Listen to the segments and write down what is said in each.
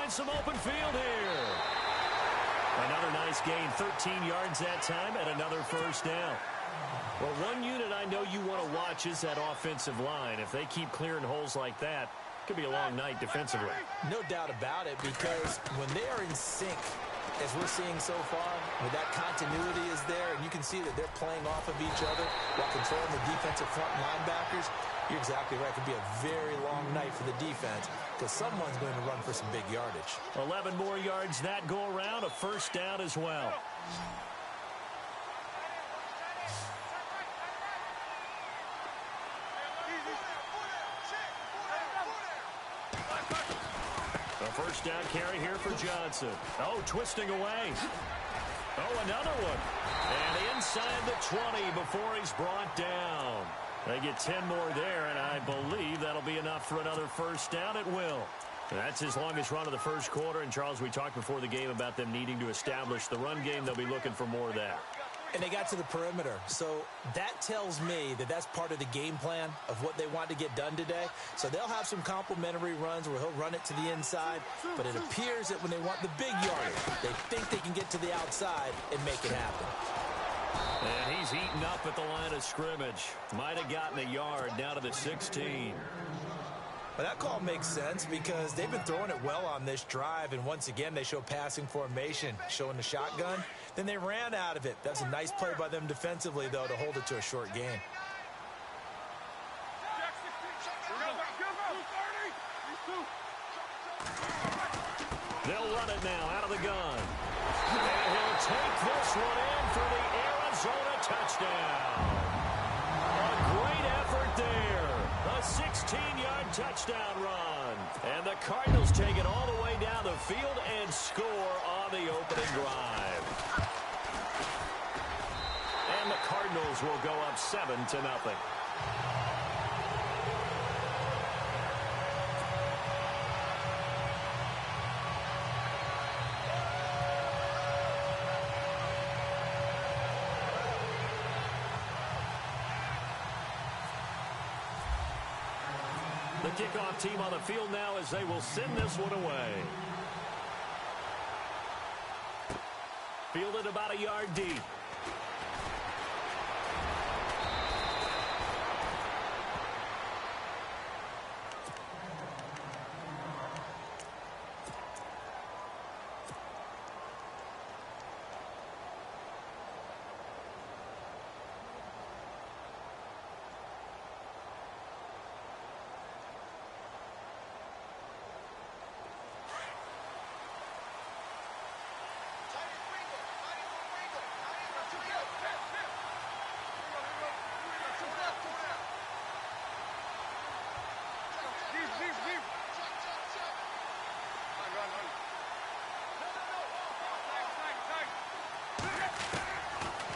finds some open field here. Another nice gain, 13 yards that time, and another first down. Well, one unit I know you want to watch is that offensive line. If they keep clearing holes like that, it could be a long night defensively. No doubt about it, because when they are in sync, as we're seeing so far, when that continuity is there, and you can see that they're playing off of each other while controlling the defensive front linebackers, you're exactly right. It could be a very long night for the defense because someone's going to run for some big yardage. 11 more yards that go around, a first down as well. A first down carry here for Johnson. Oh, twisting away. Oh, another one. And inside the 20 before he's brought down. They get 10 more there, and I believe that'll be enough for another first down. It will. That's his longest run of the first quarter. And, Charles, we talked before the game about them needing to establish the run game. They'll be looking for more of that. And they got to the perimeter. So that tells me that that's part of the game plan of what they want to get done today. So they'll have some complementary runs where he'll run it to the inside. But it appears that when they want the big yardage, they think they can get to the outside and make it happen. And he's eaten up at the line of scrimmage. Might have gotten a yard down to the 16. Well, that call makes sense because they've been throwing it well on this drive, and once again they show passing formation, showing the shotgun. Then they ran out of it. That's a nice play by them defensively, though, to hold it to a short gain. They'll run it now out of the gun. And he'll take this one in for the Arizona touchdown. A great effort there. A 16-yard touchdown run. And the Cardinals take it all the way down the field and score on the opening drive. And the Cardinals will go up 7-0. The kickoff team on the field now as they will send this one away. Fielded about a yard deep.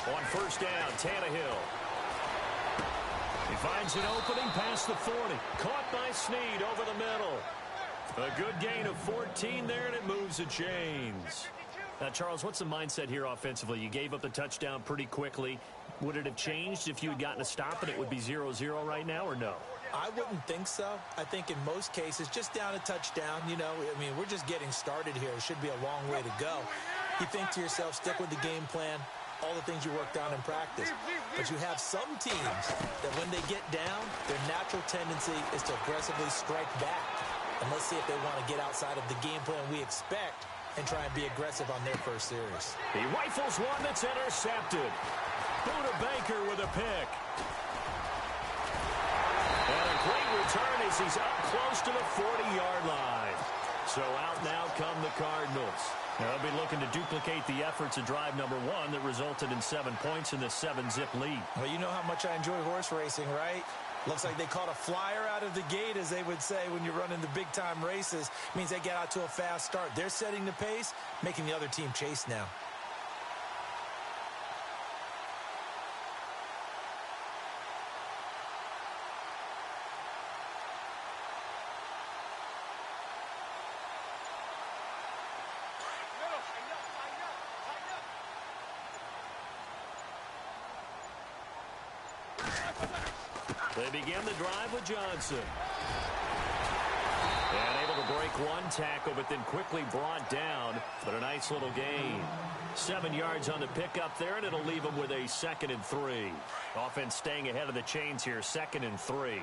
On first down, Tannehill. He finds an opening past the 40. Caught by Snead over the middle. A good gain of 14 there, and it moves the chains. Now, Charles, what's the mindset here offensively? You gave up the touchdown pretty quickly. Would it have changed if you had gotten a stop and it would be 0-0 right now, or no? I wouldn't think so. I think in most cases, just down a touchdown, you know, I mean, we're just getting started here. It should be a long way to go. You think to yourself, stick with the game plan, all the things you worked on in practice. But you have some teams that when they get down, their natural tendency is to aggressively strike back. And let's see if they want to get outside of the game plan we expect and try and be aggressive on their first series. He rifles one that's intercepted. Buda Baker with a pick. And a great return as he's up close to the 40-yard line. So out now come the Cardinals. They'll be looking to duplicate the efforts of drive number 1 that resulted in 7 points in the 7-zip lead. Well, you know how much I enjoy horse racing, right? Looks like they caught a flyer out of the gate, as they would say when you're running the big-time races. It means they get out to a fast start. They're setting the pace, making the other team chase now. They begin the drive with Johnson. And able to break one tackle, but then quickly brought down. But a nice little gain. 7 yards on the pickup there, and it'll leave them with a 2nd and 3. Offense staying ahead of the chains here, 2nd and 3.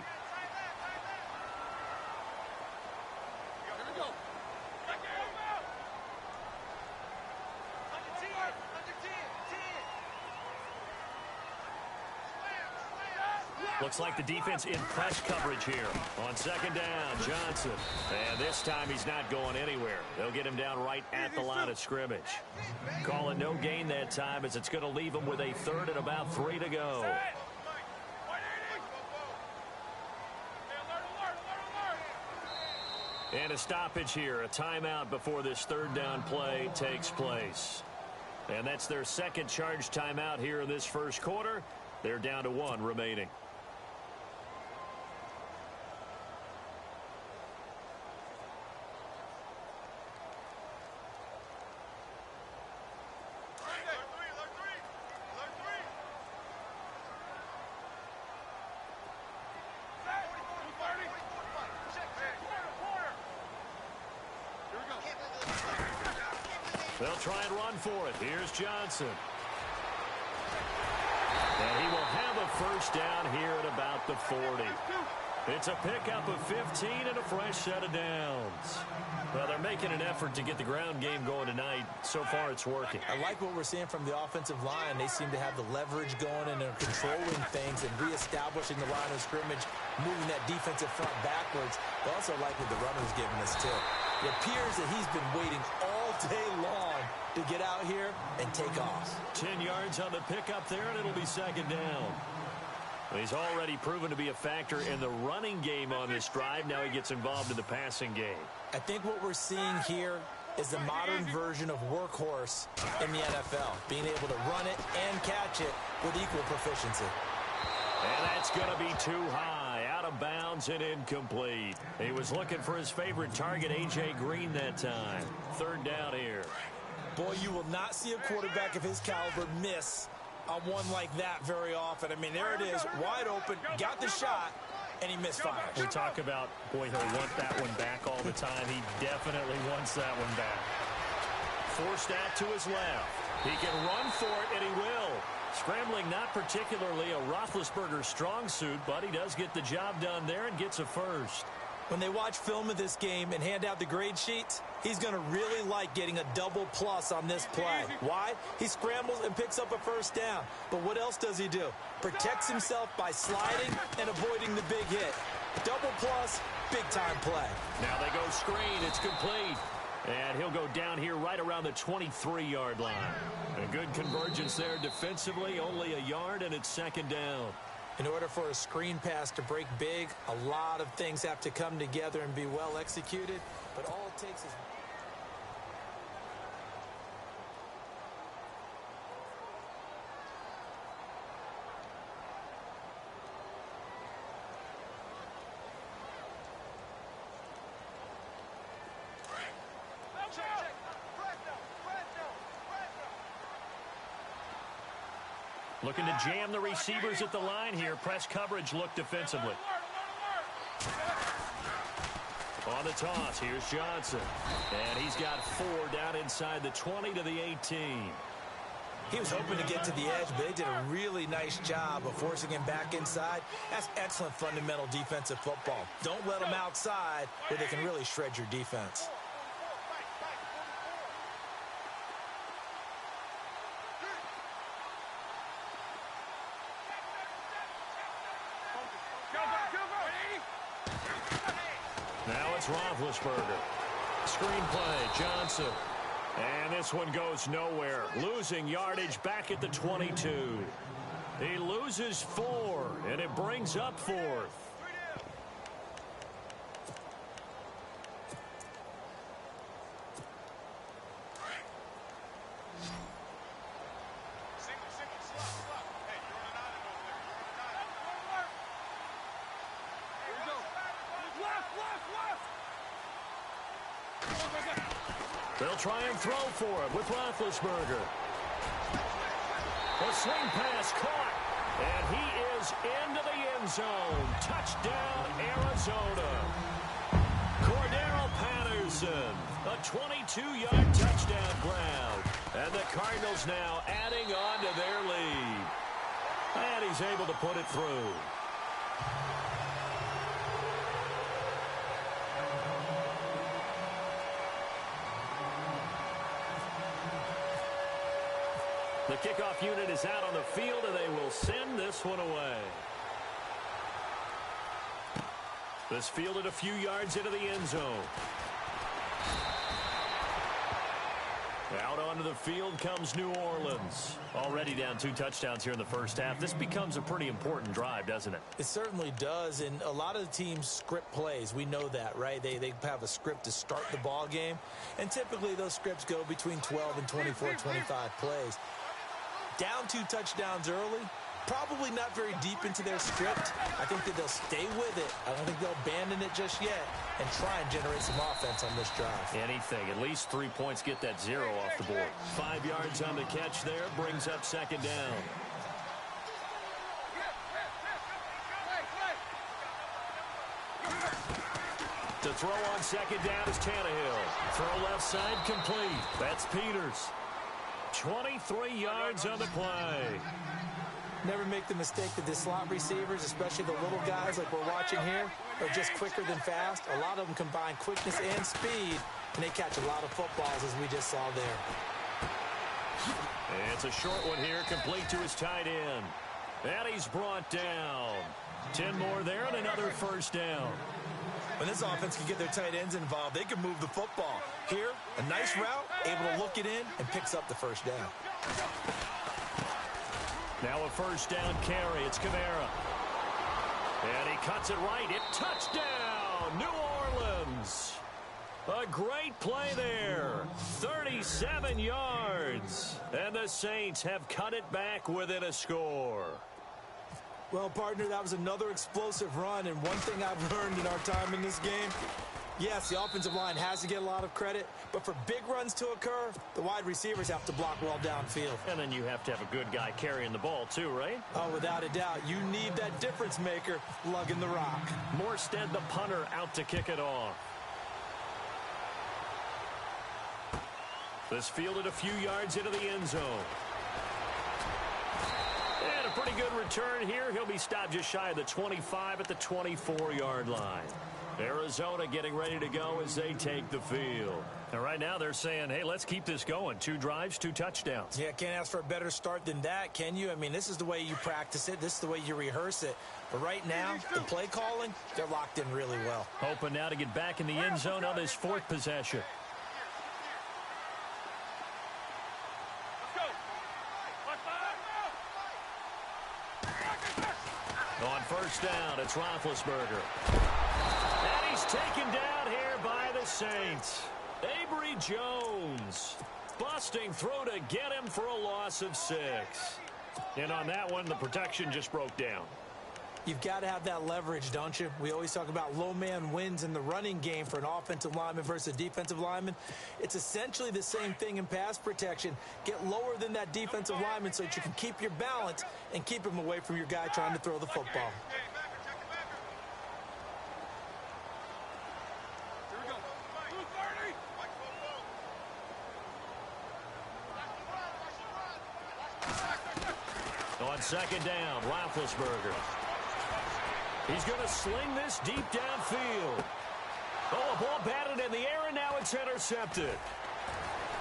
Looks like the defense in press coverage here. On 2nd down, Johnson. And this time he's not going anywhere. They'll get him down right at the line of scrimmage. Calling no gain that time as it's going to leave him with a 3rd and about 3 to go. And a stoppage here, a timeout before this 3rd down play takes place. And that's their 2nd charge timeout here in this 1st quarter. They're down to 1 remaining. They'll try and run for it. Here's Johnson. And he will have a 1st down here at about the 40. It's a pickup of 15 and a fresh set of downs. Well, they're making an effort to get the ground game going tonight. So far, it's working. I like what we're seeing from the offensive line. They seem to have the leverage going, and they're controlling things and reestablishing the line of scrimmage, moving that defensive front backwards. But also like what the runner's giving us, too. It appears that he's been waiting all day long to get out here and take off. 10 yards on the pickup there, and it'll be 2nd down. He's already proven to be a factor in the running game on this drive. Now he gets involved in the passing game. I think what we're seeing here is the modern version of workhorse in the NFL, being able to run it and catch it with equal proficiency. And that's going to be too high, out of bounds and incomplete. He was looking for his favorite target, A.J. Green, that time. 3rd down here. Boy, you will not see a quarterback of his caliber miss on one like that very often. I mean, there it is, wide open, got the shot, and he misfires. We talk about, boy, he'll want that one back all the time. He definitely wants that one back. Forced out to his left. He can run for it, and he will. Scrambling, not particularly a Roethlisberger strong suit, but he does get the job done there and gets a 1st. When they watch film of this game and hand out the grade sheets, he's going to really like getting a double plus on this play. Why? He scrambles and picks up a 1st down. But what else does he do? Protects himself by sliding and avoiding the big hit. Double plus, big-time play. Now they go screen. It's complete. And he'll go down here right around the 23-yard line. A good convergence there defensively, only a yard, and it's 2nd down. In order for a screen pass to break big, a lot of things have to come together and be well executed, but all it takes is... Looking to jam the receivers at the line here. Press coverage look defensively. On the toss, here's Johnson. And he's got 4 down inside the 20 to the 18. He was hoping to get to the edge, but they did a really nice job of forcing him back inside. That's excellent fundamental defensive football. Don't let them outside where they can really shred your defense. Now it's Roethlisberger. Screenplay, Johnson. And this one goes nowhere. Losing yardage back at the 22. He loses 4, and it brings up 4th. They'll try and throw for it with Roethlisberger. A swing pass caught, and he is into the end zone. Touchdown, Arizona. Peterson. A 22-yard touchdown grab. And the Cardinals now adding on to their lead. And he's able to put it through. The kickoff unit is out on the field, and they will send this one away. This fielded a few yards into the end zone. Out onto the field comes New Orleans. Already down 2 touchdowns here in the first half. This becomes a pretty important drive, doesn't it? It certainly does, and a lot of the teams script plays. We know that, right? They have a script to start the ball game, and typically those scripts go between 12 and 24, 25 plays. Down 2 touchdowns early, probably not very deep into their script. I think that they'll stay with it. I don't think they'll abandon it just yet and try and generate some offense on this drive. Anything. At least 3 points, get that 0 off the board. 5 yards on the catch there, brings up second down. To throw on second down is Tannehill. Throw left side complete. That's Peters. 23 yards on the play. Never make the mistake that the slot receivers, especially the little guys like we're watching here, are just quicker than fast. A lot of them combine quickness and speed, and they catch a lot of footballs, as we just saw there. And it's a short one here, complete to his tight end. And he's brought down. 10 more there and another first down. When this offense can get their tight ends involved, they can move the football. Here, a nice route, able to look it in, and picks up the first down. Now a first down carry. It's Kamara. And he cuts it right. Touchdown, New Orleans. A great play there. 37 yards. And the Saints have cut it back within a score. Well, partner, that was another explosive run, and one thing I've learned in our time in this game, yes, the offensive line has to get a lot of credit, but for big runs to occur, the wide receivers have to block well downfield. And then you have to have a good guy carrying the ball too, right? Oh, without a doubt. You need that difference maker lugging the rock. Morstead, the punter, out to kick it off. This fielded a few yards into the end zone. And a pretty good return here. He'll be stopped just shy of the 25 at the 24-yard line. Arizona getting ready to go as they take the field. And right now they're saying, hey, let's keep this going. 2 drives, 2 touchdowns. Yeah, can't ask for a better start than that, can you? I mean, this is the way you practice it. This is the way you rehearse it. But right now, the play calling, they're locked in really well. Hoping now to get back in the end zone on his 4th possession. On first down, it's Roethlisberger. And he's taken down here by the Saints. Avery Jones busting through to get him for a loss of 6. And on that one, the protection just broke down. You've got to have that leverage, don't you? We always talk about low man wins in the running game for an offensive lineman versus a defensive lineman. It's essentially the same thing in pass protection. Get lower than that defensive lineman so that you can keep your balance and keep him away from your guy trying to throw the football. On second down, Roethlisberger. He's going to sling this deep downfield. Oh, a ball batted in the air, and now it's intercepted.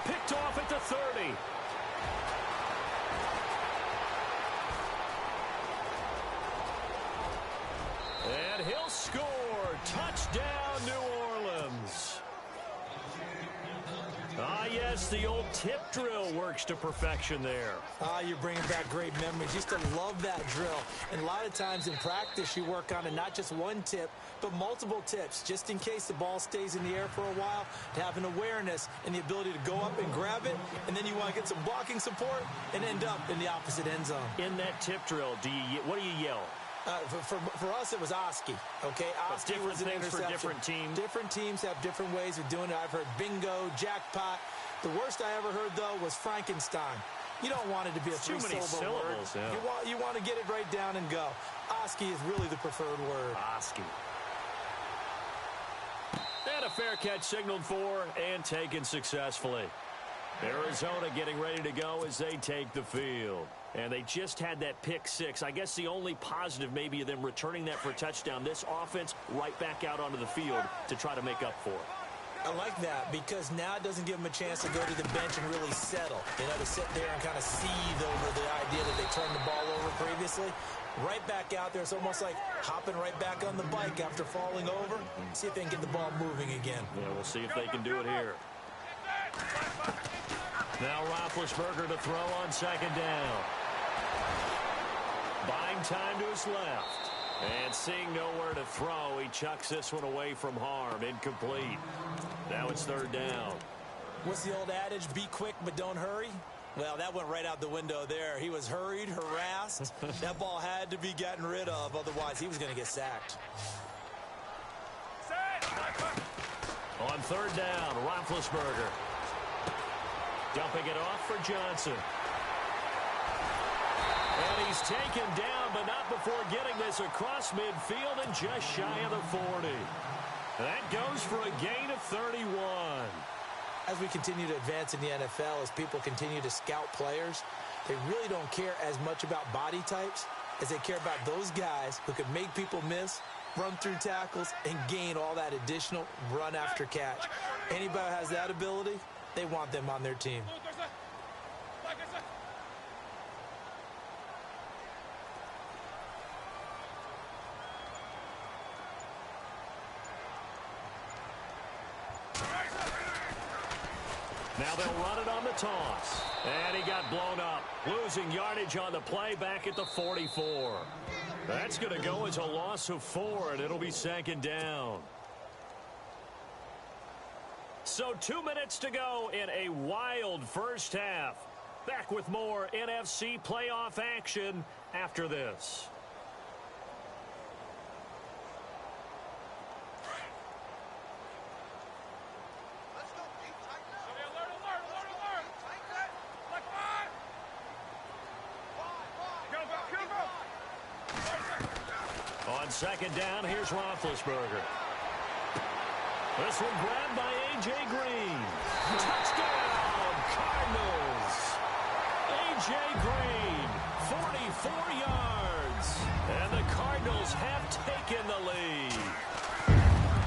Picked off at the 30. And he'll score. Touchdown, New Orleans. Ah, yes, the old tip drill works to perfection there. Ah, you're bringing back great memories. Used to love that drill. And a lot of times in practice, you work on it, not just one tip, but multiple tips, just in case the ball stays in the air for a while, to have an awareness and the ability to go up and grab it, and then you want to get some blocking support and end up in the opposite end zone. In that tip drill, what do you yell? For us, it was Oski. Okay, Oski was an interception. For different teams. Different teams have different ways of doing it. I've heard bingo, jackpot. The worst I ever heard, though, was Frankenstein. You don't want it to be a three-syllable word. Yeah. You want to get it right down and go. Oski is really the preferred word. Oski. And a fair catch signaled for and taken successfully. Arizona getting ready to go as they take the field. And they just had that pick six. I guess the only positive maybe of them returning that for a touchdown. This offense right back out onto the field to try to make up for it. I like that because now it doesn't give them a chance to go to the bench and really settle. You know, to sit there and kind of seethe over the idea that they turned the ball over previously. Right back out there. It's almost like hopping right back on the bike after falling over. See if they can get the ball moving again. Yeah, we'll see if they can do it here. Now Roethlisberger to throw on second down. Buying time to his left. And seeing nowhere to throw, he chucks this one away from harm. Incomplete. Now it's third down. What's the old adage? Be quick, but don't hurry. Well, that went right out the window there. He was hurried, harassed. That ball had to be gotten rid of. Otherwise, he was going to get sacked. On third down, Roethlisberger. Dumping it off for Johnson. And he's taken down, but not before getting this across midfield and just shy of the 40. That goes for a gain of 31. As we continue to advance in the NFL, as people continue to scout players, they really don't care as much about body types as they care about those guys who can make people miss, run through tackles, and gain all that additional run after catch. Anybody who has that ability, they want them on their team. Now they'll run it on the toss. And he got blown up. Losing yardage on the play back at the 44. That's going to go as a loss of 4, and it'll be second down. So 2 minutes to go in a wild first half. Back with more NFC playoff action after this. On second down, here's Roethlisberger. This one grabbed by A.J. Green. Touchdown, Cardinals. A.J. Green, 44 yards. And the Cardinals have taken the lead.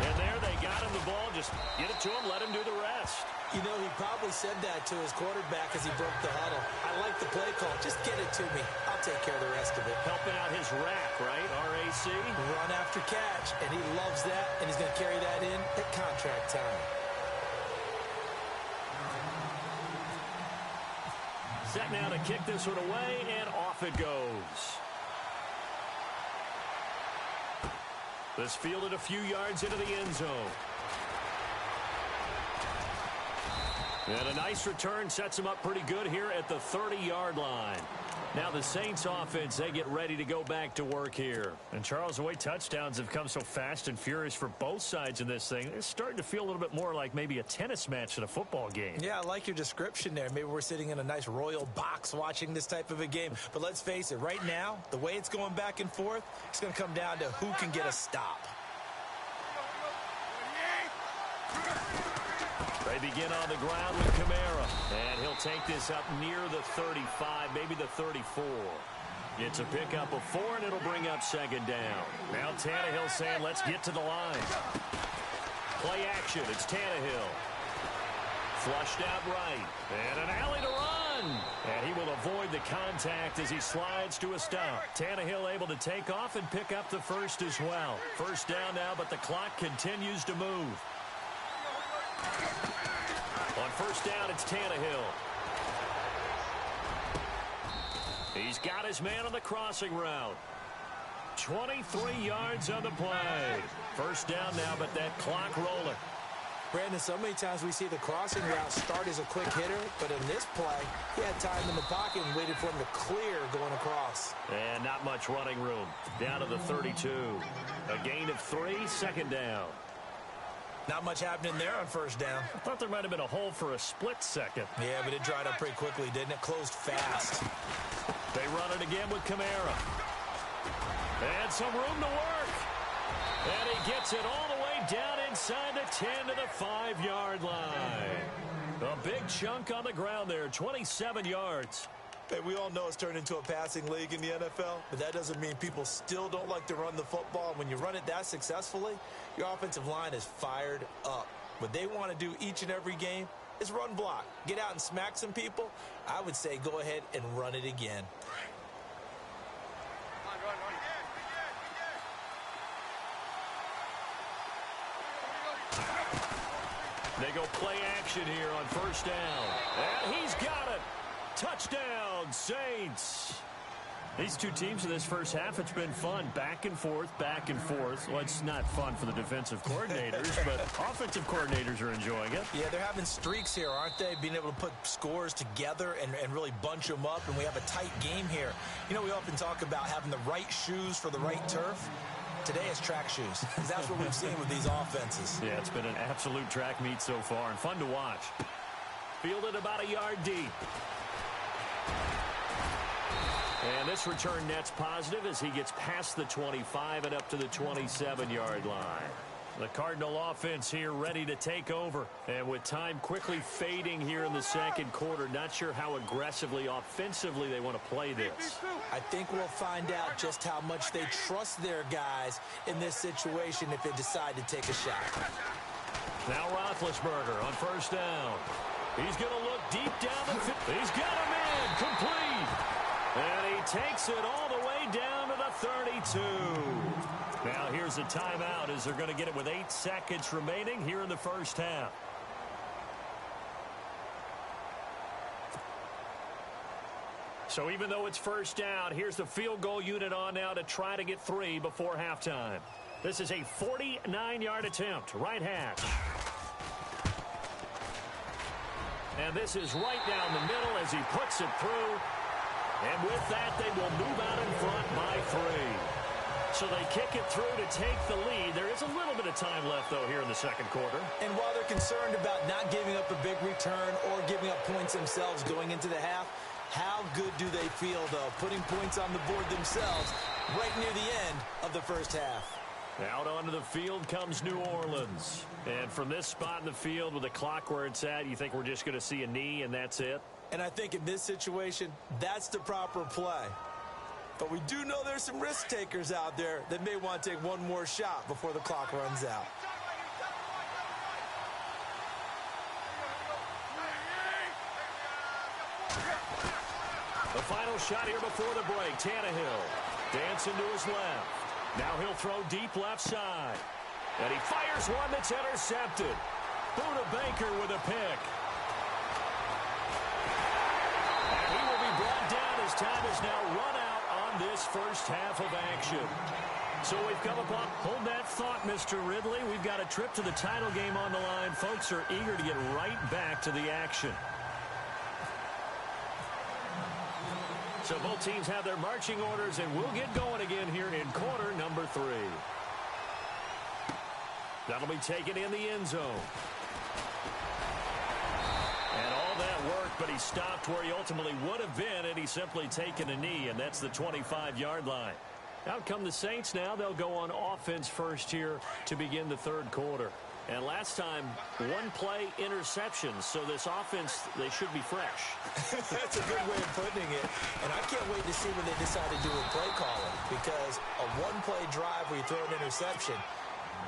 And there they got him the ball. Just get it to him, let him do the rest. You know, he probably said that to his quarterback as he broke the huddle. I like the play call. Just get it to me. I'll take care of the rest of it. Helping out his rack, right? R-A-C. Run after catch, and he loves that, and he's going to carry that in at contract time. Set now to kick this one away, and off it goes. This fielded a few yards into the end zone. And a nice return sets him up pretty good here at the 30-yard line. Now the Saints offense, they get ready to go back to work here. And Charles, the way touchdowns have come so fast and furious for both sides in this thing, it's starting to feel a little bit more like maybe a tennis match than a football game. Yeah, I like your description there. Maybe we're sitting in a nice royal box watching this type of a game. But let's face it, right now, the way it's going back and forth, it's going to come down to who can get a stop. They begin on the ground with Kamara. And he'll take this up near the 35, maybe the 34. It's a pickup of 4, and it'll bring up second down. Now Tannehill saying, let's get to the line. Play action. It's Tannehill. Flushed out right. And an alley to run. And he will avoid the contact as he slides to a stop. Tannehill able to take off and pick up the first as well. First down now, but the clock continues to move. On first down, it's Tannehill. He's got his man on the crossing route. 23 yards on the play. First down now, but that clock rolling. Brandon, so many times we see the crossing route start as a quick hitter, but in this play, he had time in the pocket and waited for him to clear going across. And not much running room. Down to the 32. A gain of 3, second down. Not much happening there on first down. I thought there might have been a hole for a split second. Yeah, but it dried up pretty quickly, didn't it? Closed fast. They run it again with Kamara. And some room to work. And he gets it all the way down inside the 10 to the 5-yard line. A big chunk on the ground there, 27 yards. Hey, we all know it's turned into a passing league in the NFL, but that doesn't mean people still don't like to run the football. When you run it that successfully, your offensive line is fired up. What they want to do each and every game is run block. Get out and smack some people. I would say go ahead and run it again. They go play action here on first down. And he's got it. Touchdown, Saints. These two teams in this first half, it's been fun. Back and forth, back and forth. Well, it's not fun for the defensive coordinators, but offensive coordinators are enjoying it. Yeah, they're having streaks here, aren't they? Being able to put scores together and really bunch them up, and we have a tight game here. You know, we often talk about having the right shoes for the right turf. Today is track shoes, because that's what we've seen with these offenses. Yeah, it's been an absolute track meet so far, and fun to watch. Fielded about a yard deep. And this return net's positive as he gets past the 25 and up to the 27-yard line. The Cardinal offense here ready to take over. And with time quickly fading here in the second quarter, not sure how aggressively, offensively they want to play this. I think we'll find out just how much they trust their guys in this situation if they decide to take a shot. Now Roethlisberger on first down. He's going to look deep down the field. He's got him in, complete. And he takes it all the way down to the 32. Now here's a timeout as they're going to get it with 8 seconds remaining here in the first half. So even though it's first down, here's the field goal unit on now to try to get 3 before halftime. This is a 49-yard attempt, right hash. And this is right down the middle as he puts it through. And with that, they will move out in front by 3. So they kick it through to take the lead. There is a little bit of time left, though, here in the second quarter. And while they're concerned about not giving up a big return or giving up points themselves going into the half, how good do they feel, though, putting points on the board themselves right near the end of the first half? Out onto the field comes New Orleans. And from this spot in the field with the clock where it's at, you think we're just going to see a knee and that's it? And I think in this situation, that's the proper play. But we do know there's some risk takers out there that may want to take one more shot before the clock runs out. The final shot here before the break. Tannehill dancing to his left. Now he'll throw deep left side. And he fires one that's intercepted. Buda Baker with a pick. And he will be brought down as time is now run out on this first half of action. So we've come upon, hold that thought, Mr. Ridley. We've got a trip to the title game on the line. Folks are eager to get right back to the action. So both teams have their marching orders, and we'll get going again here in quarter number 3. That'll be taken in the end zone. And all that work, but he stopped where he ultimately would have been had he simply taken a knee, and that's the 25-yard line. Out come the Saints now. They'll go on offense first here to begin the third quarter. And last time, one-play interceptions. So this offense, they should be fresh. That's a good way of putting it. And I can't wait to see what they decide to do with play calling. Because a one-play drive where you throw an interception,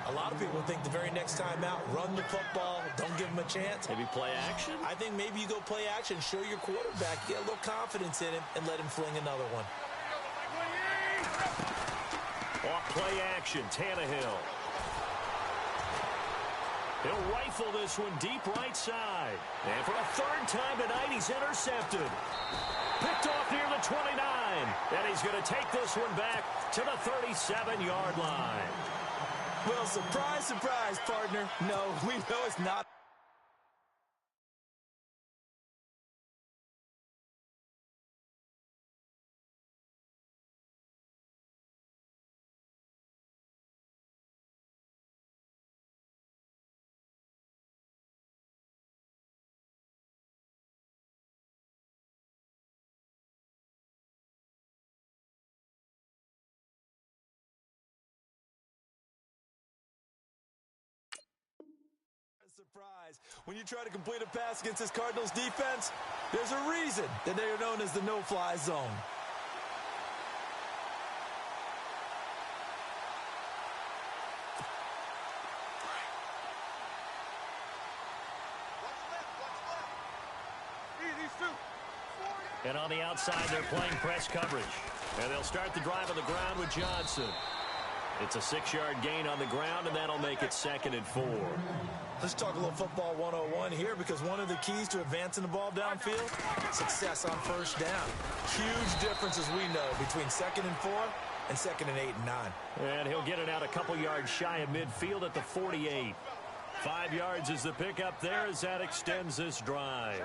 a lot of people think the very next time out, run the football, don't give them a chance. Maybe play action? I think maybe you go play action, show your quarterback, get a little confidence in him, and let him fling another one. Off play action, Tannehill. He'll rifle this one deep right side. And for a third time tonight, he's intercepted. Picked off near the 29. And he's going to take this one back to the 37-yard line. Well, surprise, surprise, partner. No, we know it's not. surprise. When you try to complete a pass against this Cardinals defense, there's a reason that they are known as the no-fly zone. And on the outside, they're playing press coverage. And they'll start the drive on the ground with Johnson. It's a 6-yard gain on the ground, and that'll make it 2nd and 4. Let's talk a little football 101 here, because one of the keys to advancing the ball downfield, success on first down. Huge difference, as we know, between 2nd and 4 and 2nd and 8 and 9. And he'll get it out a couple yards shy of midfield at the 48. 5 yards is the pickup there as that extends this drive.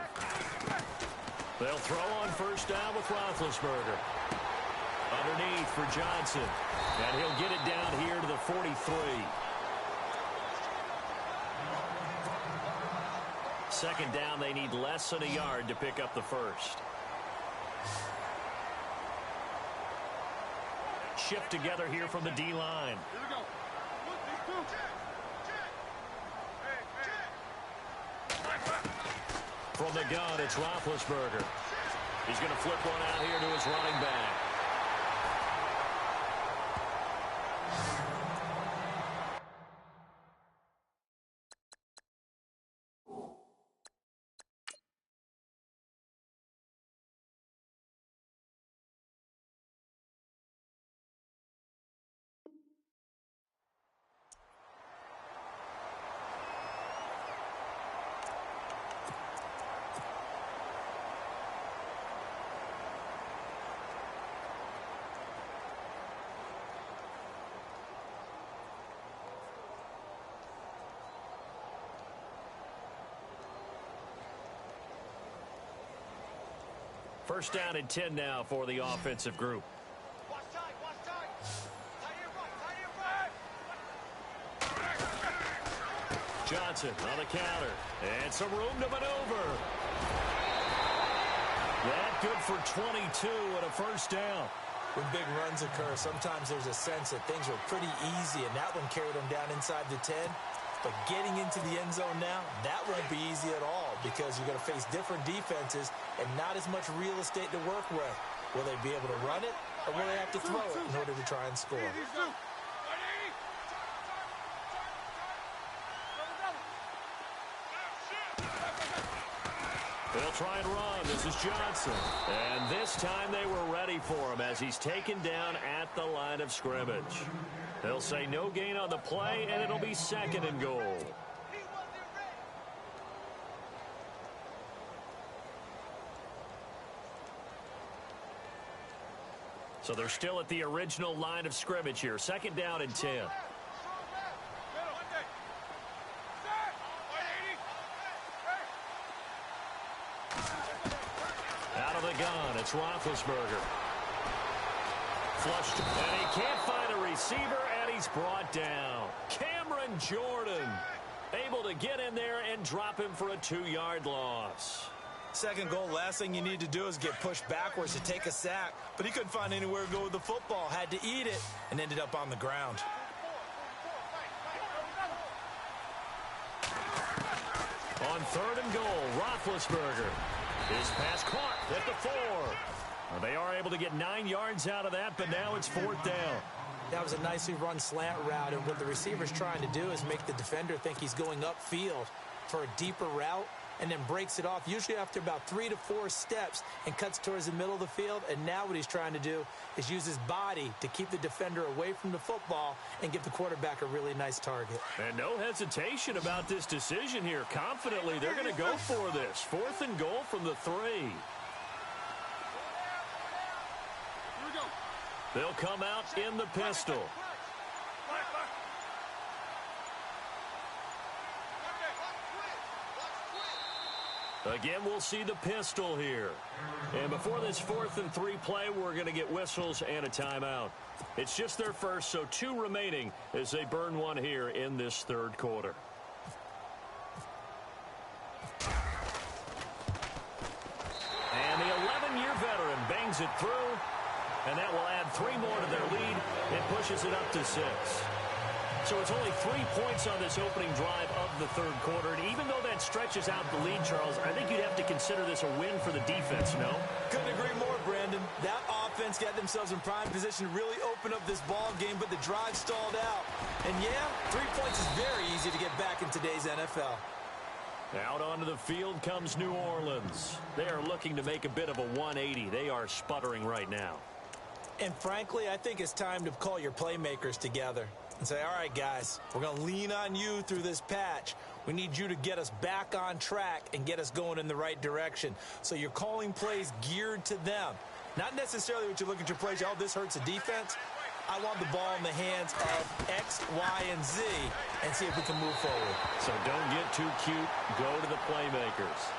They'll throw on first down with Roethlisberger. Underneath for Johnson. And he'll get it down here to the 43. 2nd down, they need less than a yard to pick up the first. Shift together here from the D-line. Here we go. From the gun, it's Roethlisberger. He's going to flip one out here to his running back. First down and 10 now for the offensive group. Watch time, watch time. Tight end right. Johnson on the counter. And some room to maneuver. That good for 22 and a first down. When big runs occur, sometimes there's a sense that things were pretty easy, and that one carried them down inside the 10. But getting into the end zone now, that won't be easy at all, because you're going to face different defenses and not as much real estate to work with. Will they be able to run it, or will they have to throw it in order to try and score? They'll try and run. This is Johnson. And this time they were ready for him as he's taken down at the line of scrimmage. They'll say no gain on the play, and it'll be 2nd and goal. So they're still at the original line of scrimmage here. 2nd down and 10. Out of the gun, it's Roethlisberger. Flushed, and he can't find a receiver, and he's brought down. Cameron Jordan able to get in there and drop him for a 2-yard loss. 2nd goal, last thing you need to do is get pushed backwards to take a sack. But he couldn't find anywhere to go with the football, had to eat it, and ended up on the ground. On 3rd and goal, Roethlisberger. His pass caught at the 4. Well, they are able to get 9 yards out of that, but now it's 4th down. That was a nicely run slant route, and what the receiver's trying to do is make the defender think he's going upfield for a deeper route, and then breaks it off, usually after about 3 to 4 steps, and cuts towards the middle of the field. And now what he's trying to do is use his body to keep the defender away from the football and give the quarterback a really nice target. And no hesitation about this decision here. Confidently, they're going to go for this. 4th and goal from the 3. They'll come out in the pistol. Again, we'll see the pistol here. And before this 4th and 3 play, we're going to get whistles and a timeout. It's just their first, so 2 remaining as they burn one here in this 3rd quarter. And the 11-year veteran bangs it through, and that will add 3 more to their lead and pushes it up to 6. So it's only 3 points on this opening drive of the third quarter. And even though that stretches out the lead, Charles, I think you'd have to consider this a win for the defense, no? Couldn't agree more, Brandon. That offense got themselves in prime position to really open up this ball game, but the drive stalled out. And yeah, 3 points is very easy to get back in today's NFL. Out onto the field comes New Orleans. They are looking to make a bit of a 180. They are sputtering right now. And frankly, I think it's time to call your playmakers together and say, all right, guys, we're going to lean on you through this patch. We need you to get us back on track and get us going in the right direction. So you're calling plays geared to them. Not necessarily what you look at your plays, oh, this hurts the defense. I want the ball in the hands of X, Y, and Z and see if we can move forward. So don't get too cute. Go to the playmakers.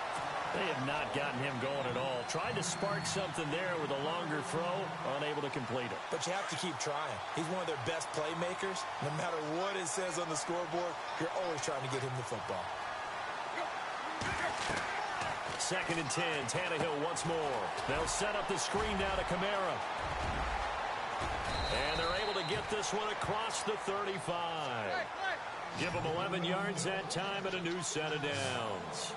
They have not gotten him going at all. Tried to spark something there with a longer throw, unable to complete it. But you have to keep trying. He's one of their best playmakers. No matter what it says on the scoreboard, you're always trying to get him the football. 2nd and 10, Tannehill once more. They'll set up the screen now to Kamara. And they're able to get this one across the 35. Give them 11 yards that time and a new set of downs.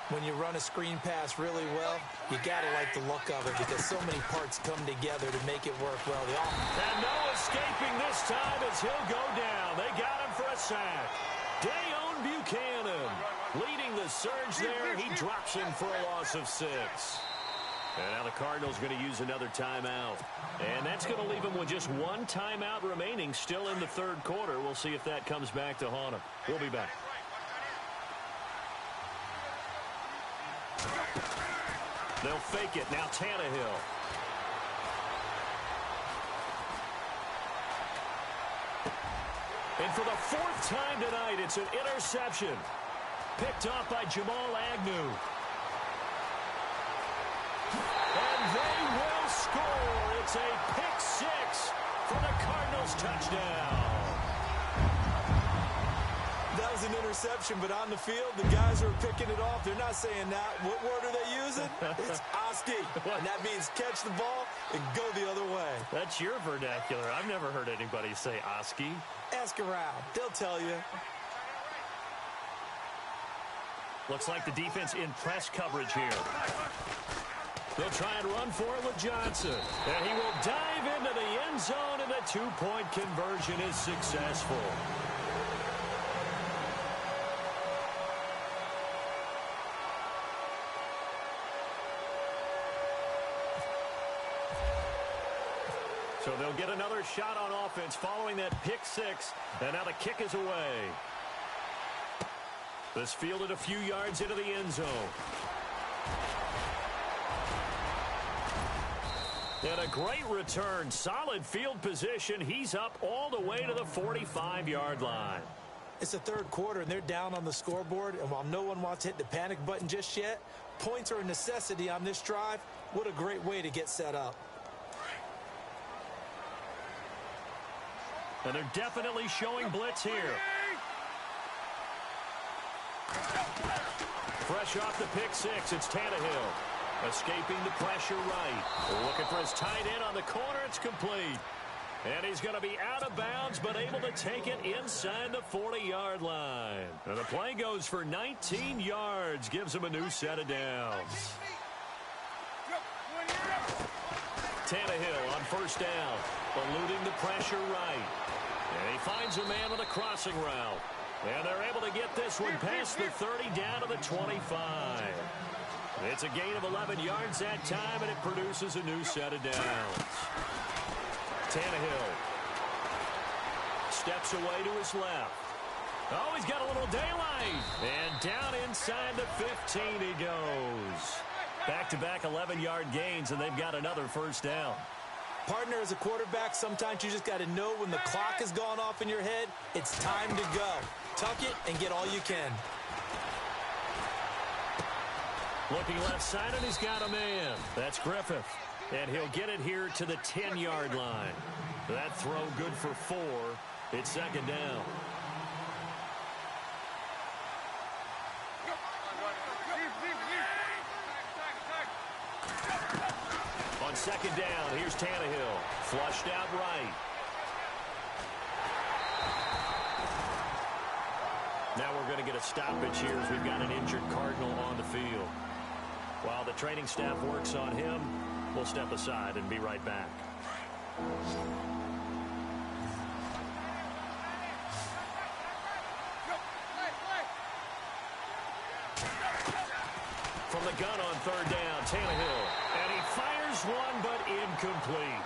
When you run a screen pass really well, you got to like the look of it because so many parts come together to make it work well. And no escaping this time as he'll go down. They got him for a sack. Dayon Buchanan leading the surge there. He drops him for a loss of 6. And now the Cardinals going to use another timeout. And that's going to leave them with just one timeout remaining still in the third quarter. We'll see if that comes back to haunt them. We'll be back. They'll fake it. Now Tannehill. And for the 4th time tonight, it's an interception. Picked off by Jamal Agnew. And they will score. It's a pick 6 for the Cardinals touchdown. That was an interception, but on the field, the guys who are picking it off, they're not saying that. What word are they using? It's Oski. And that means catch the ball and go the other way. That's your vernacular. I've never heard anybody say Oski. Ask around. They'll tell you. Looks like the defense in press coverage here. They'll try and run for it with Johnson. And he will dive into the end zone, and the 2-point conversion is successful. So they'll get another shot on offense following that pick 6. And now the kick is away. This fielded a few yards into the end zone. And a great return. Solid field position. He's up all the way to the 45-yard line. It's the third quarter, and they're down on the scoreboard. And while no one wants to hit the panic button just yet, points are a necessity on this drive. What a great way to get set up. And they're definitely showing blitz here. Fresh off the pick 6, it's Tannehill. Escaping the pressure right. Looking for his tight end on the corner. It's complete. And he's going to be out of bounds, but able to take it inside the 40-yard line. And the play goes for 19 yards. Gives him a new set of downs. Tannehill on first down. Eluding the pressure right. And he finds a man with a crossing route. And they're able to get this one past the 30 down to the 25. It's a gain of 11 yards that time, and it produces a new set of downs. Tannehill steps away to his left. Oh, he's got a little daylight. And down inside the 15 he goes. Back-to-back 11-yard gains, and they've got another first down. Partner, as a quarterback, sometimes you just got to know when the clock has gone off in your head, it's time to go. Tuck it and get all you can. Looking left side, and he's got a man. That's Griffith. And he'll get it here to the 10-yard line. That throw good for 4. It's second down. On second down, here's Tannehill. Flushed out right. Now we're going to get a stoppage here as we've got an injured Cardinal on the field. While the training staff works on him, we'll step aside and be right back. From the gun on third down, Tannehill. And he fires one, but incomplete.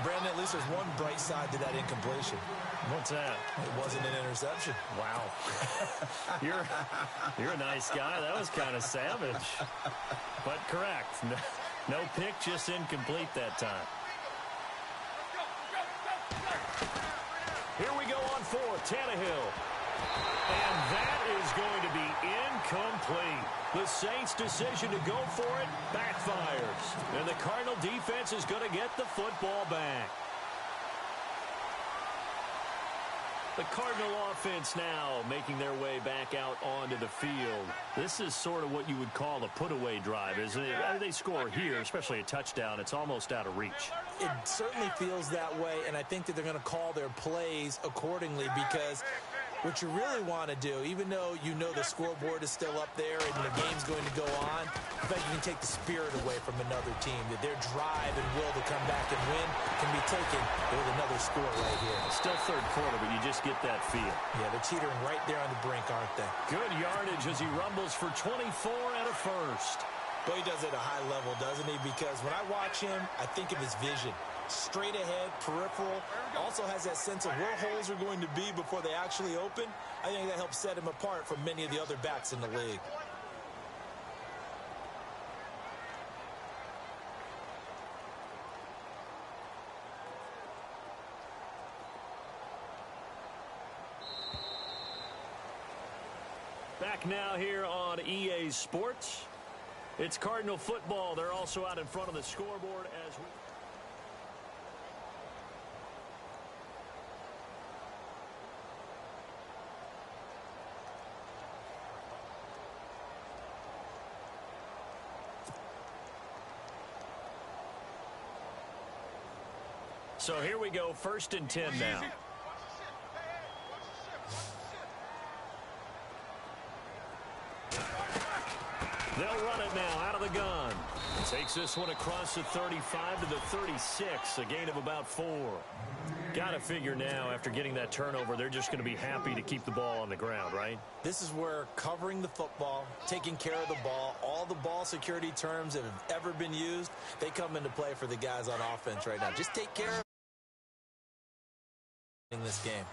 Brandon, at least there's one bright side to that incompletion. What's that? It wasn't an interception. Wow. You're a nice guy. That was kind of savage. But correct. No pick, just incomplete that time. Here we go on fourth. Tannehill. And that is going to be incomplete. The Saints' decision to go for it backfires. And the Cardinal defense is going to get the football back. The Cardinal offense now making their way back out onto the field. This is sort of what you would call a put-away drive, isn't it? They score here, especially a touchdown. It's almost out of reach. It certainly feels that way, and I think that they're going to call their plays accordingly because what you really want to do, even though you know the scoreboard is still up there and the game's going to go on, in fact, you can take the spirit away from another team, that their drive and will to come back and win can be taken with another score right here. Still third quarter, but you just get that feel. Yeah, they're teetering right there on the brink, aren't they? Good yardage as he rumbles for 24 and a first. But he does it at a high level, doesn't he? Because when I watch him, I think of his vision. Straight ahead, peripheral, also has that sense of where holes are going to be before they actually open. I think that helps set him apart from many of the other backs in the league. Back now here on EA Sports. It's Cardinal football. They're also out in front of the scoreboard as we... So here we go, 1st and 10 now. They'll run it now out of the gun. Takes this one across the 35 to the 36, a gain of about 4. Got to figure now, after getting that turnover, they're just going to be happy to keep the ball on the ground, right? This is where covering the football, taking care of the ball, all the ball security terms that have ever been used, they come into play for the guys on offense right now. Just take care of in this game.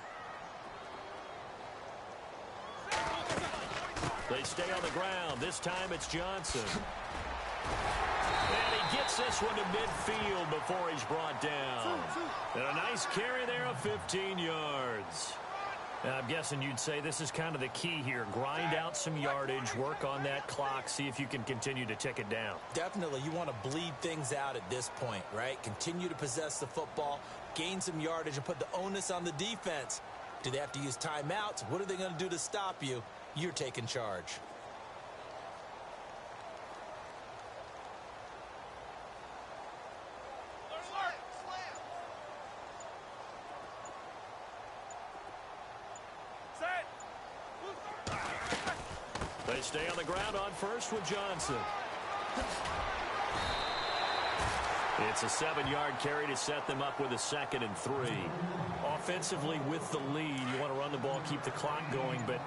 They stay on the ground. This time it's Johnson. And he gets this one to midfield before he's brought down. And a nice carry there of 15 yards. Now, I'm guessing you'd say this is kind of the key here. Grind out some yardage, work on that clock, see if you can continue to tick it down. Definitely. You want to bleed things out at this point, right? Continue to possess the football, gain some yardage, and put the onus on the defense. Do they have to use timeouts? What are they going to do to stop you? You're taking charge. They stay on the ground on first with Johnson. It's a 7-yard carry to set them up with a 2nd and 3. Offensively, with the lead, you want to run the ball, keep the clock going, but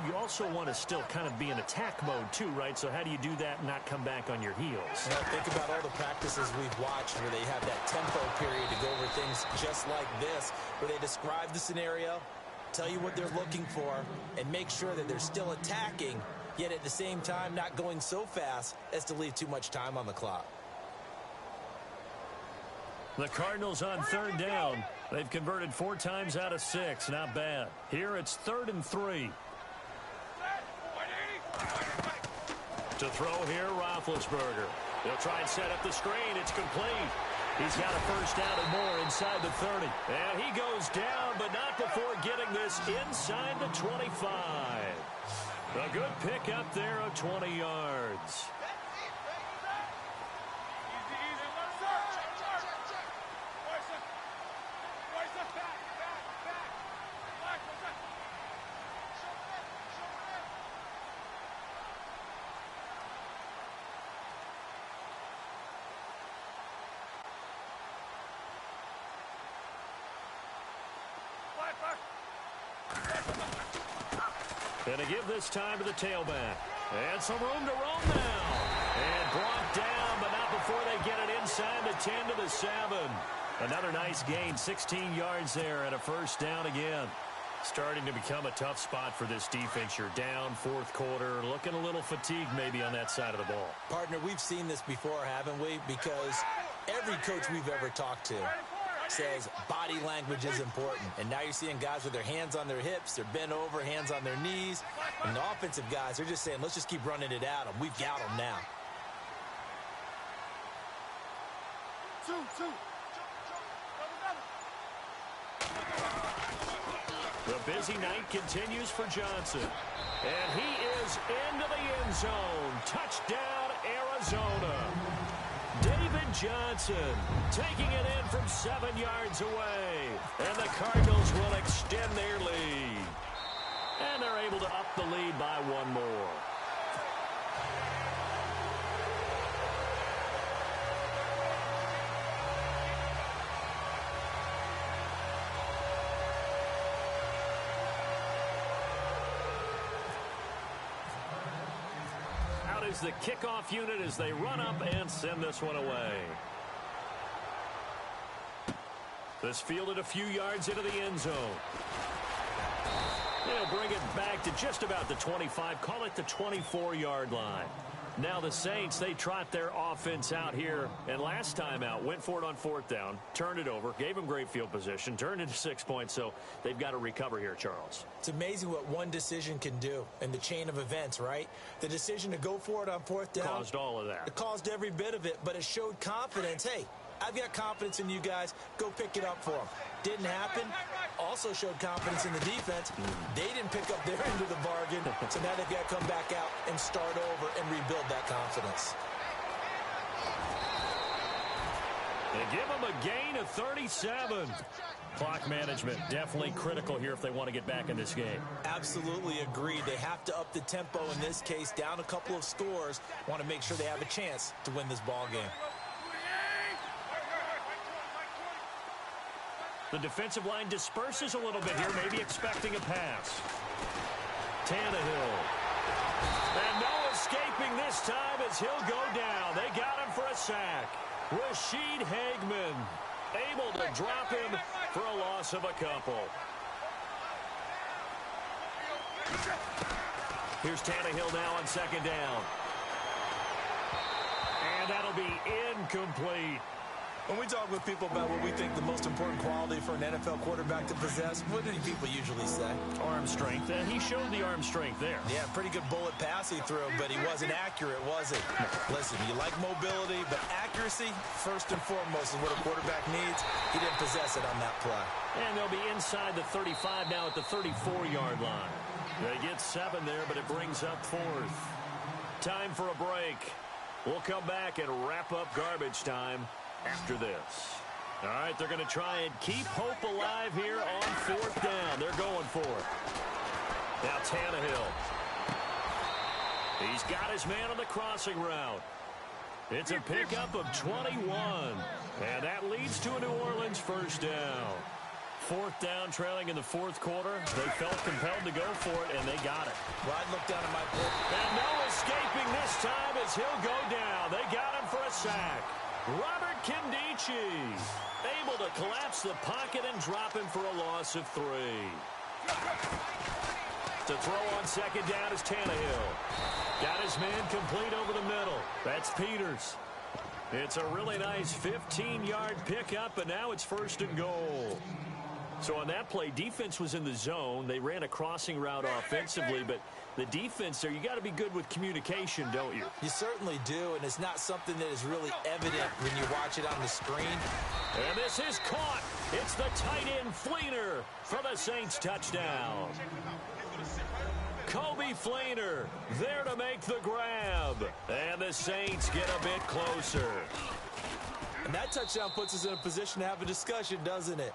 you also want to still kind of be in attack mode too, right? So how do you do that and not come back on your heels? You know, think about all the practices we've watched where they have that tempo period to go over things just like this, where they describe the scenario, tell you what they're looking for, and make sure that they're still attacking, yet at the same time not going so fast as to leave too much time on the clock. The Cardinals on 3rd down. They've converted 4 times out of 6. Not bad. Here it's 3rd and 3. To throw here, Roethlisberger. They'll try and set up the screen. It's complete. He's got a first down and more inside the 30. And he goes down, but not before getting this inside the 25. A good pick up there of 20 yards. And to give this time to the tailback. And some room to roam now. And brought down, but not before they get it inside the 10 to the 7. Another nice gain, 16 yards there and a first down again. Starting to become a tough spot for this defense. You're down fourth quarter, looking a little fatigued maybe on that side of the ball. Partner, we've seen this before, haven't we? Because every coach we've ever talked to says body language is important. And now you're seeing guys with their hands on their hips, they're bent over, hands on their knees. And the offensive guys, they're just saying, let's just keep running it at them. We've got them now. The busy night continues for Johnson. And he is into the end zone. Touchdown, Arizona. David Johnson taking it in from 7 yards away. And the Cardinals will extend their lead. And they're able to up the lead by one more. Is the kickoff unit as they run up and send this one away. This fielded a few yards into the end zone. They'll bring it back to just about the 25, call it the 24-yard line. Now the Saints, they trot their offense out here, and last time out went for it on fourth down, turned it over, gave them great field position, turned into 6 points, so they've got to recover here, Charles. It's amazing what one decision can do in the chain of events, right? The decision to go for it on fourth down caused all of that. It caused every bit of it, but it showed confidence. Hey, I've got confidence in you guys. Go pick it up for them. Didn't happen. Also showed confidence in the defense. They didn't pick up their end of the bargain, so now they've got to come back out and start over and rebuild that confidence. They give them a gain of 37. Clock management definitely critical here if they want to get back in this game. Absolutely agreed. They have to up the tempo in this case, down a couple of scores. Want to make sure they have a chance to win this ball game. The defensive line disperses a little bit here, maybe expecting a pass. Tannehill. And no escaping this time as he'll go down. They got him for a sack. Rashid Hagman able to drop him for a loss of a couple. Here's Tannehill now on second down. And that'll be incomplete. When we talk with people about what we think the most important quality for an NFL quarterback to possess, what do people usually say? Arm strength, and he showed the arm strength there. Yeah, pretty good bullet pass he threw, but he wasn't accurate, was he? Listen, you like mobility, but accuracy, first and foremost, is what a quarterback needs. He didn't possess it on that play. And they'll be inside the 35 now at the 34-yard line. They get 7 there, but it brings up fourth. Time for a break. We'll come back and wrap up garbage time after this. All right, they're going to try and keep hope alive here on fourth down. They're going for it. Now Tannehill. He's got his man on the crossing route. It's a pickup of 21. And that leads to a New Orleans first down. Fourth down, trailing in the fourth quarter. They felt compelled to go for it, and they got it. Well, I'd look down at my book. And no escaping this time as he'll go down. They got him for a sack. Robert Kindici able to collapse the pocket and drop him for a loss of 3. To throw on second down is Tannehill. Got his man complete over the middle. That's Peters. It's a really nice 15-yard pickup, and now it's first and goal. So on that play, defense was in the zone. They ran a crossing route offensively, but the defense there, you got to be good with communication, don't you? You certainly do, and it's not something that is really evident when you watch it on the screen. And this is caught. It's the tight end Fleener for the Saints touchdown. Kobe Fleener there to make the grab. And the Saints get a bit closer. And that touchdown puts us in a position to have a discussion, doesn't it?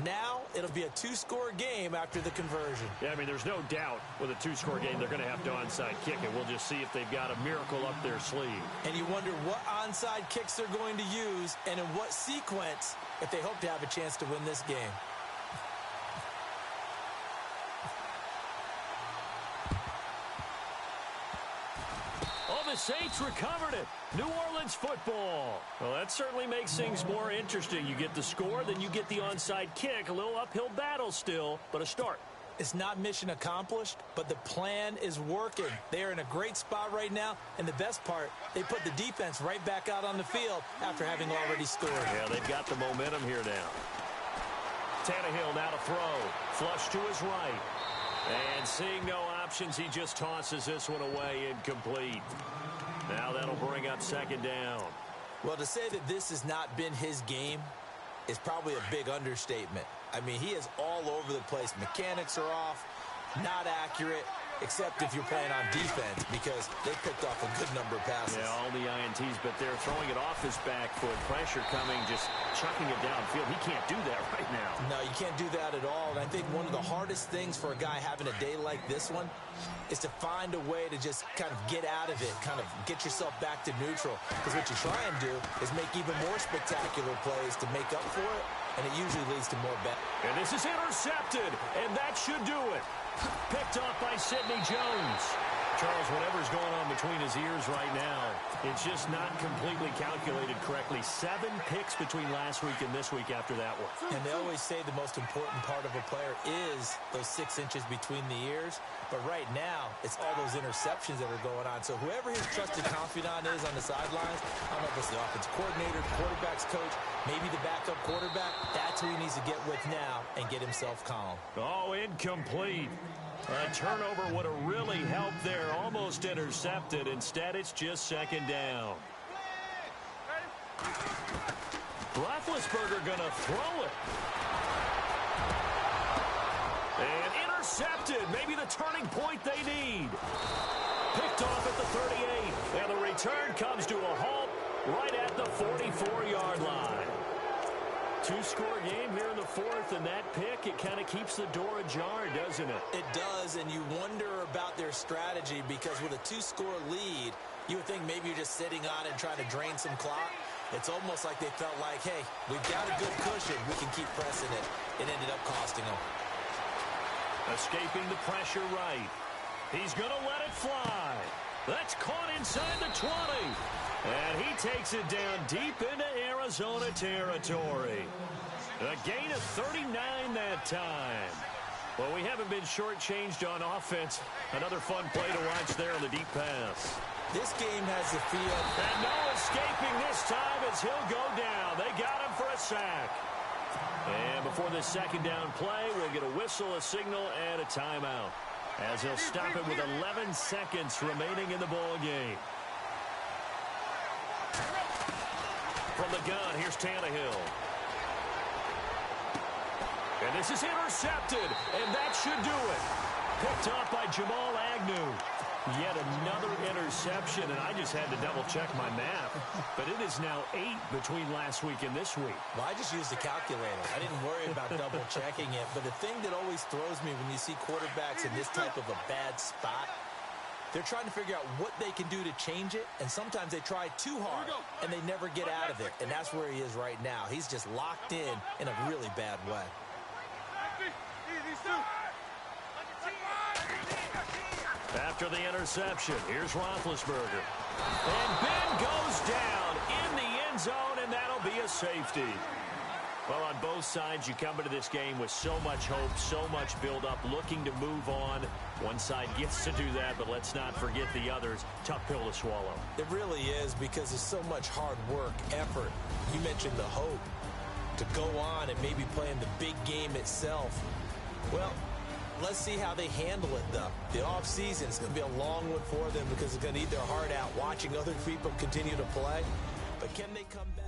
Now it'll be a 2-score game after the conversion. Yeah, I mean, there's no doubt with a 2-score game they're going to have to onside kick it. We'll just see if they've got a miracle up their sleeve. And you wonder what onside kicks they're going to use and in what sequence if they hope to have a chance to win this game. the Saints recovered it. New Orleans football. Well, that certainly makes things more interesting. You get the score, then you get the onside kick. A little uphill battle still, but a start. It's not mission accomplished, but the plan is working. They are in a great spot right now, and the best part, they put the defense right back out on the field after having already scored. Yeah, they've got the momentum here now. Tannehill now to throw. Flush to his right. And seeing no options, he just tosses this one away, incomplete. Now that'll bring up second down. Well, to say that this has not been his game is probably a big understatement. I mean, he is all over the place. Mechanics are off, not accurate, except if you're playing on defense, because they picked off a good number of passes. Yeah, all the INTs, but they're throwing it off his back foot. Pressure coming, just chucking it downfield. He can't do that right now. No, you can't do that at all. And I think one of the hardest things for a guy having a day like this one is to find a way to just kind of get out of it, kind of get yourself back to neutral. Because what you try and do is make even more spectacular plays to make up for it, and it usually leads to more bet. And this is intercepted, and that should do it. Picked off by Sidney Jones. Charles, whatever's going on between his ears right now, it's just not completely calculated correctly. 7 picks between last week and this week after that one. And they always say the most important part of a player is those 6 inches between the ears. But right now, it's all those interceptions that are going on. So whoever his trusted confidant is on the sidelines, I don't know if it's the offensive coordinator, the quarterback's coach, maybe the backup quarterback, that's who he needs to get with now and get himself calm. Oh, incomplete. A turnover would have really helped there. Almost intercepted. Instead, it's just second down. Roethlisberger going to throw it. And intercepted. Maybe the turning point they need. Picked off at the 38. And the return comes to a halt right at the 44-yard line. 2-score game here in the fourth, and that pick, it kind of keeps the door ajar, doesn't it? It does, and you wonder about their strategy, because with a 2-score lead, you would think maybe you're just sitting on it and trying to drain some clock. It's almost like they felt like, hey, we've got a good cushion. We can keep pressing it. It ended up costing them. Escaping the pressure right. He's going to let it fly. That's caught inside the 20. And he takes it down deep into Arizona territory. A gain of 39 that time. Well, we haven't been shortchanged on offense. Another fun play to watch there on the deep pass. This game has the feel. And no escaping this time as he'll go down. They got him for a sack. And before this second down play, we'll get a whistle, a signal, and a timeout, as he'll stop it with 11 seconds remaining in the ball game. From the gun, here's Tannehill. And this is intercepted, and that should do it. Picked off by Jamal Agnew. Yet another interception, and I just had to double-check my math. But it is now 8 between last week and this week. Well, I just used a calculator. I didn't worry about double-checking it. But the thing that always throws me when you see quarterbacks in this type of a bad spot, they're trying to figure out what they can do to change it, and sometimes they try too hard, and they never get out of it. And that's where he is right now. He's just locked in a really bad way. After the interception, here's Roethlisberger. And Ben goes down in the end zone, and that'll be a safety. Well, on both sides, you come into this game with so much hope, so much build-up, looking to move on. One side gets to do that, but let's not forget the others. Tough pill to swallow. It really is, because there's so much hard work, effort. You mentioned the hope to go on and maybe play in the big game itself. Well, let's see how they handle it, though. The offseason is going to be a long one for them, because it's going to eat their heart out watching other people continue to play. But can they come back?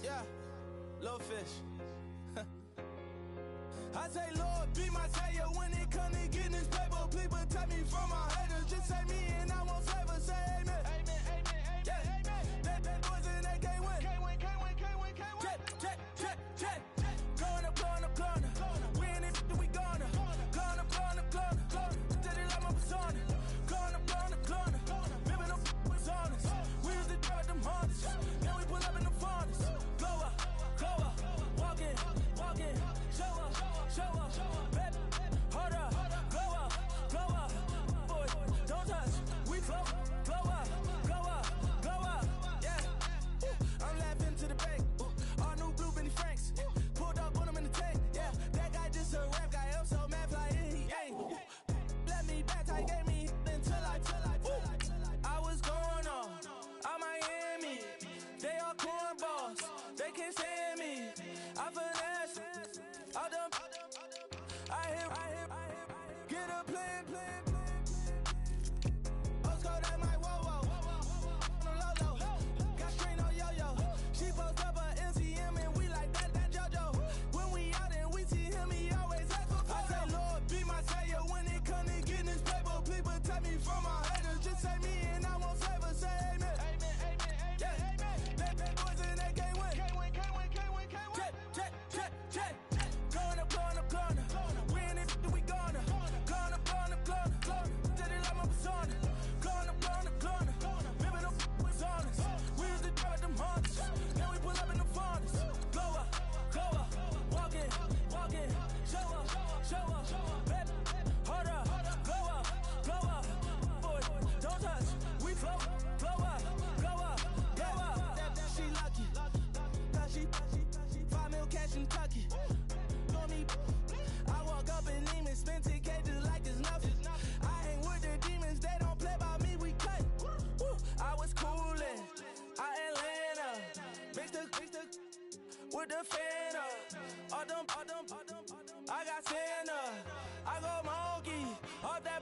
Yeah, little fish. I say, Lord, be my savior when it comes to getting this paper. Please protect me from my haters. Just say me and I won't flavor. Say amen. Amen, amen, yeah. Amen. That boys in that game win. Jet. Going up. We in it, we gonna. Going up. Steady like my persona. Going up. Living up was honest. We used to drive them Hondas. Then we pull up. nigga playing. Osco, that my whoa. On the low. Got screen on yo-yo. She post up a MCM and we like that JoJo. When we out and we see him, he always ask for photo. I say, Lord, be my savior when it come to getting this paper. Please protect me from my haters. Just say me and I won't save her. Say amen. That boys and they can't win. Check. Going up. We in it, we gonna. Going up. Tell it like my persona. Going up. Ripping up was on us. We used to drive them Hondas. Now we pull up in the Fondas. Go up. Walk in. Show up. Baby, hold up. Go up. Boy, don't touch. We flow up. She lucky. Cause she 5 mil cash in Kentucky. Know me. I walk up in demons, spend 10K just like it's nothing. I hang with the demons, they don't play by me, we cut. Woo. I was coolin', Atlanta, mixed with the Fanta. All them, I got Santa, I go monkey, off that